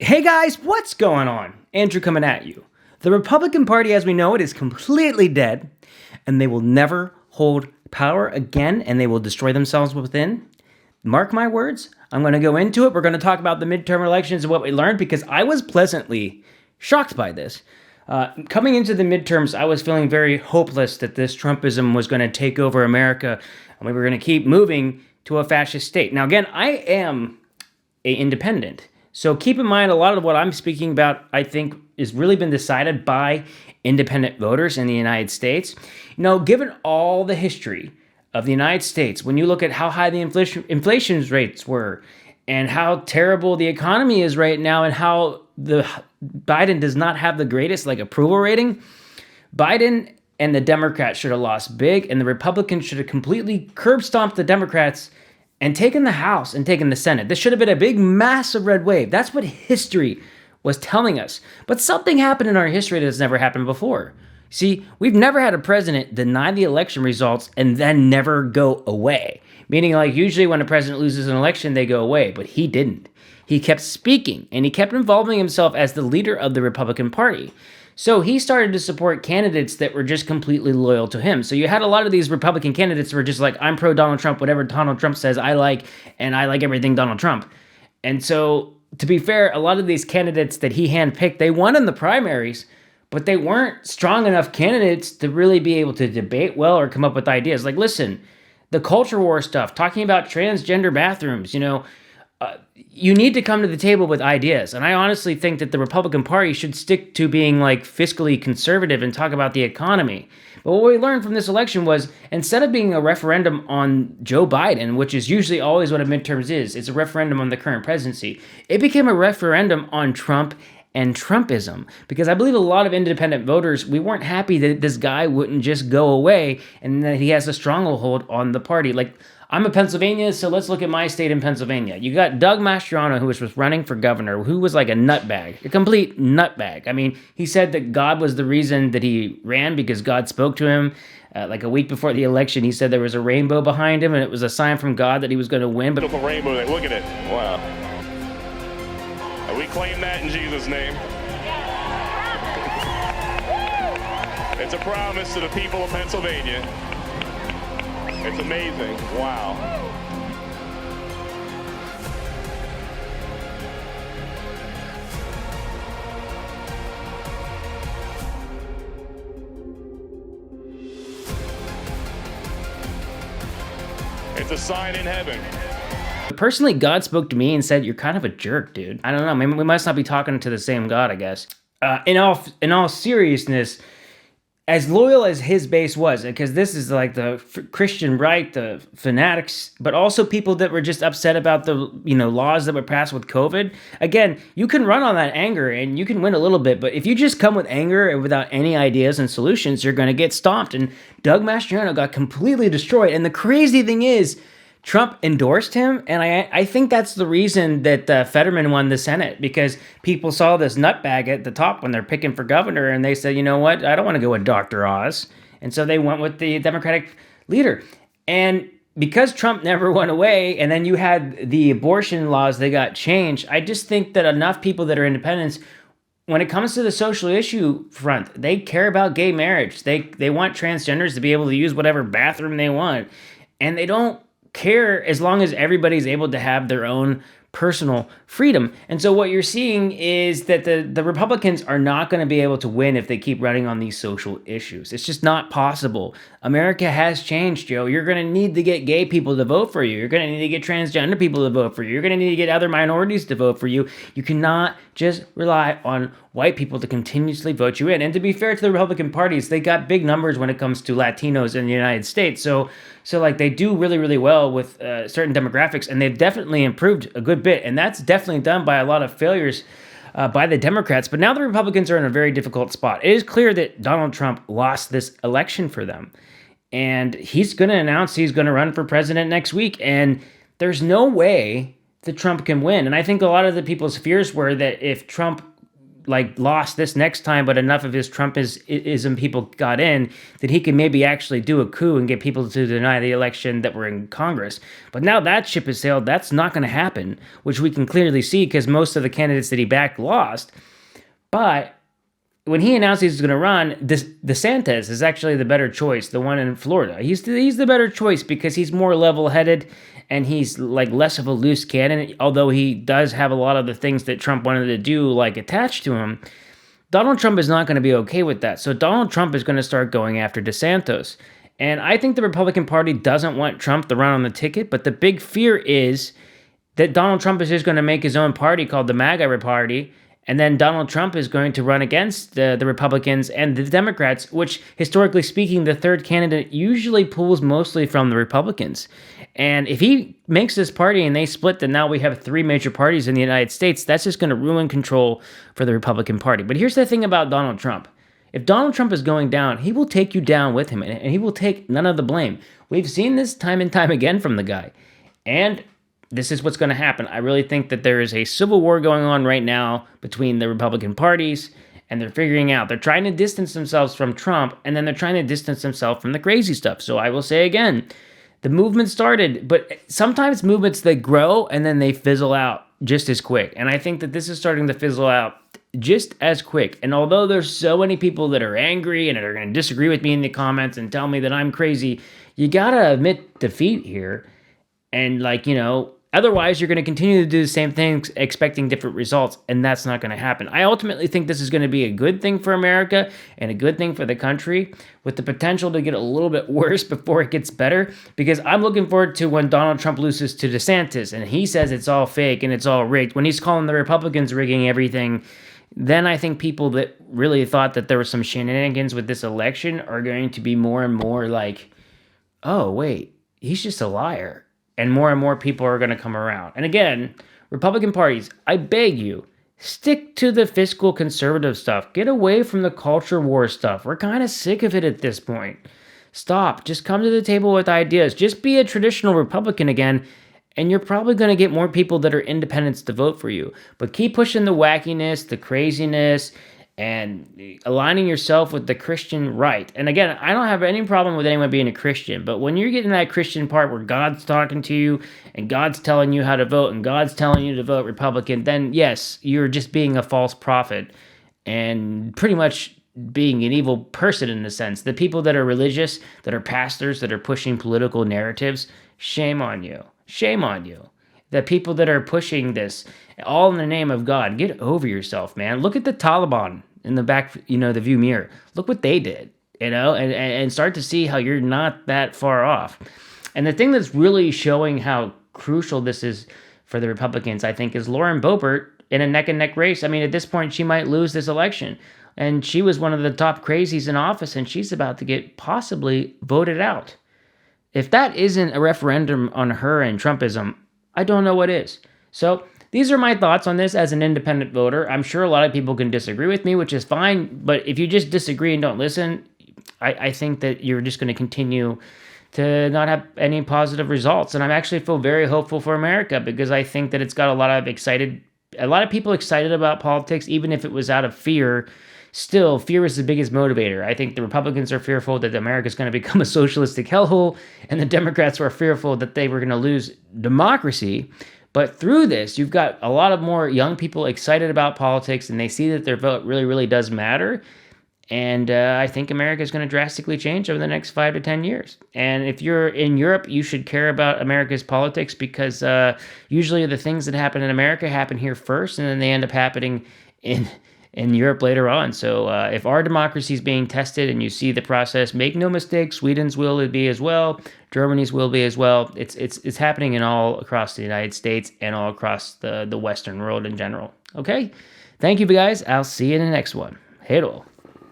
Hey guys, what's going on? Andrew coming at you. The Republican Party as we know it is completely dead, and they will never hold power again, and they will destroy themselves within. Mark my words, I'm going to go into it. We're going to talk about the midterm elections and what we learned, because I was pleasantly shocked by this. Coming into the midterms, I was feeling very hopeless that this Trumpism was going to take over America, and we were going to keep moving to a fascist state. Now again, I am an independent. So keep in mind, a lot of what I'm speaking about, I think, has really been decided by independent voters in the United States. You know, given all the history of the United States, when you look at how high the inflation rates were and how terrible the economy is right now and how the Biden does not have the greatest approval rating, Biden and the Democrats should have lost big, and the Republicans should have completely curb stomped the Democrats and taken the House and taken the Senate. This should have been a big, massive red wave. That's what history was telling us. But something happened in our history that's never happened before. See, we've never had a president deny the election results and then never go away. Meaning, usually when a president loses an election, they go away. But he didn't. He kept speaking, and he kept involving himself as the leader of the Republican Party. So he started to support candidates that were just completely loyal to him. So you had a lot of these Republican candidates who were just like, I'm pro Donald Trump, whatever Donald Trump says, I like, and I like everything Donald Trump. And so, to be fair, a lot of these candidates that he handpicked, they won in the primaries, but they weren't strong enough candidates to really be able to debate well or come up with ideas. Listen, the culture war stuff, talking about transgender bathrooms, you need to come to the table with ideas. And I honestly think that the Republican Party should stick to being fiscally conservative and talk about the economy. But what we learned from this election was, instead of being a referendum on Joe Biden, which is usually always what a midterms is, it's a referendum on the current presidency, it became a referendum on Trump and Trumpism. Because I believe a lot of independent voters, we weren't happy that this guy wouldn't just go away and that he has a stronghold on the party. I'm a Pennsylvania, so let's look at my state in Pennsylvania. You got Doug Mastriano, who was running for governor, who was like a nutbag, a complete nutbag. I mean, he said that God was the reason that he ran because God spoke to him. A week before the election, he said there was a rainbow behind him, and it was a sign from God that he was going to win. But beautiful rainbow, look at it. Wow. We claim that in Jesus' name. It's a promise to the people of Pennsylvania. It's amazing. Wow. It's a sign in heaven. Personally, God spoke to me and said, "You're kind of a jerk, dude." I don't know. Maybe we must not be talking to the same God, I guess. In all seriousness, as loyal as his base was, because this is the Christian right, the fanatics, but also people that were just upset about the laws that were passed with COVID. Again, you can run on that anger and you can win a little bit, but if you just come with anger and without any ideas and solutions, you're going to get stomped. And Doug Mastriano got completely destroyed. And the crazy thing is, Trump endorsed him, and I think that's the reason that Fetterman won the Senate, because people saw this nutbag at the top when they're picking for governor, and they said, you know what, I don't want to go with Dr. Oz. And so they went with the Democratic leader. And because Trump never went away, and then you had the abortion laws that got changed, I just think that enough people that are independents, when it comes to the social issue front, they care about gay marriage. They want transgenders to be able to use whatever bathroom they want, and they don't care as long as everybody's able to have their own personal freedom. And so what you're seeing is that the Republicans are not going to be able to win if they keep running on these social issues. It's just not possible. America has changed, Joe. You're going to need to get gay people to vote for you. You're going to need to get transgender people to vote for you. You're going to need to get other minorities to vote for you. You cannot just rely on white people to continuously vote you in. And to be fair to the Republican parties, they got big numbers when it comes to Latinos in the United States. So they do really, really well with certain demographics, and they've definitely improved a good bit. And that's definitely done by a lot of failures by the Democrats. But now the Republicans are in a very difficult spot. It is clear that Donald Trump lost this election for them. And he's going to announce he's going to run for president next week. And there's no way that Trump can win. And I think a lot of the people's fears were that if Trump lost this next time, but enough of his Trumpism people got in that he could maybe actually do a coup and get people to deny the election that were in Congress. But now that ship has sailed. That's not going to happen, which we can clearly see because most of the candidates that he backed lost. But when he announced he's going to run, DeSantis is actually the better choice, the one in Florida. He's the better choice because he's more level-headed and he's like less of a loose cannon, although he does have a lot of the things that Trump wanted to do like attached to him. Donald Trump is not going to be okay with that. So Donald Trump is going to start going after DeSantis. And I think the Republican Party doesn't want Trump to run on the ticket, but the big fear is that Donald Trump is just going to make his own party called the MAGA Party, and then Donald Trump is going to run against the Republicans and the Democrats, which, historically speaking, the third candidate usually pulls mostly from the Republicans. And if he makes this party and they split, then now we have three major parties in the United States. That's just going to ruin control for the Republican Party. But here's the thing about Donald Trump. If Donald Trump is going down, he will take you down with him, and he will take none of the blame. We've seen this time and time again from the guy. And this is what's going to happen. I really think that there is a civil war going on right now between the Republican parties, and they're figuring out. They're trying to distance themselves from Trump, and then they're trying to distance themselves from the crazy stuff. So I will say again, the movement started, but sometimes movements, they grow and then they fizzle out just as quick. And I think that this is starting to fizzle out just as quick. And although there's so many people that are angry and are going to disagree with me in the comments and tell me that I'm crazy, you got to admit defeat here. And otherwise, you're going to continue to do the same things, expecting different results, and that's not going to happen. I ultimately think this is going to be a good thing for America and a good thing for the country, with the potential to get a little bit worse before it gets better, because I'm looking forward to when Donald Trump loses to DeSantis, and he says it's all fake and it's all rigged. When he's calling the Republicans rigging everything, then I think people that really thought that there was some shenanigans with this election are going to be more and more like, oh, wait, he's just a liar. And more people are going to come around. And again, Republican parties, I beg you, stick to the fiscal conservative stuff. Get away from the culture war stuff. We're kind of sick of it at this point. Stop. Just come to the table with ideas. Just be a traditional Republican again, and you're probably going to get more people that are independents to vote for you. But keep pushing the wackiness, the craziness, and aligning yourself with the Christian right. And again, I don't have any problem with anyone being a Christian, but when you're getting that Christian part where God's talking to you and God's telling you how to vote and God's telling you to vote Republican, then yes, you're just being a false prophet and pretty much being an evil person in a sense. The people that are religious, that are pastors, that are pushing political narratives, shame on you. Shame on you. The people that are pushing this, all in the name of God, get over yourself, man. Look at the Taliban in the back, the view mirror. Look what they did, and start to see how you're not that far off. And the thing that's really showing how crucial this is for the Republicans, I think, is Lauren Boebert in a neck-and-neck race. I mean, at this point, she might lose this election. And she was one of the top crazies in office, and she's about to get possibly voted out. If that isn't a referendum on her and Trumpism, I don't know what is. So these are my thoughts on this as an independent voter. I'm sure a lot of people can disagree with me, which is fine. But if you just disagree and don't listen, I think that you're just going to continue to not have any positive results. And I actually feel very hopeful for America because I think that it's got a lot of people excited about politics, even if it was out of fear. Still, fear is the biggest motivator. I think the Republicans are fearful that America is going to become a socialistic hellhole, and the Democrats were fearful that they were going to lose democracy. But through this, you've got a lot of more young people excited about politics, and they see that their vote really, really does matter. And I think America is going to drastically change over the next 5 to 10 years. And if you're in Europe, you should care about America's politics because usually the things that happen in America happen here first, and then they end up happening in Europe later on. So if our democracy is being tested and you see the process, make no mistake, Sweden's will be as well, Germany's will be as well. It's happening in all across the United States and all across the Western world in general. Okay? Thank you, guys. I'll see you in the next one. Hej då.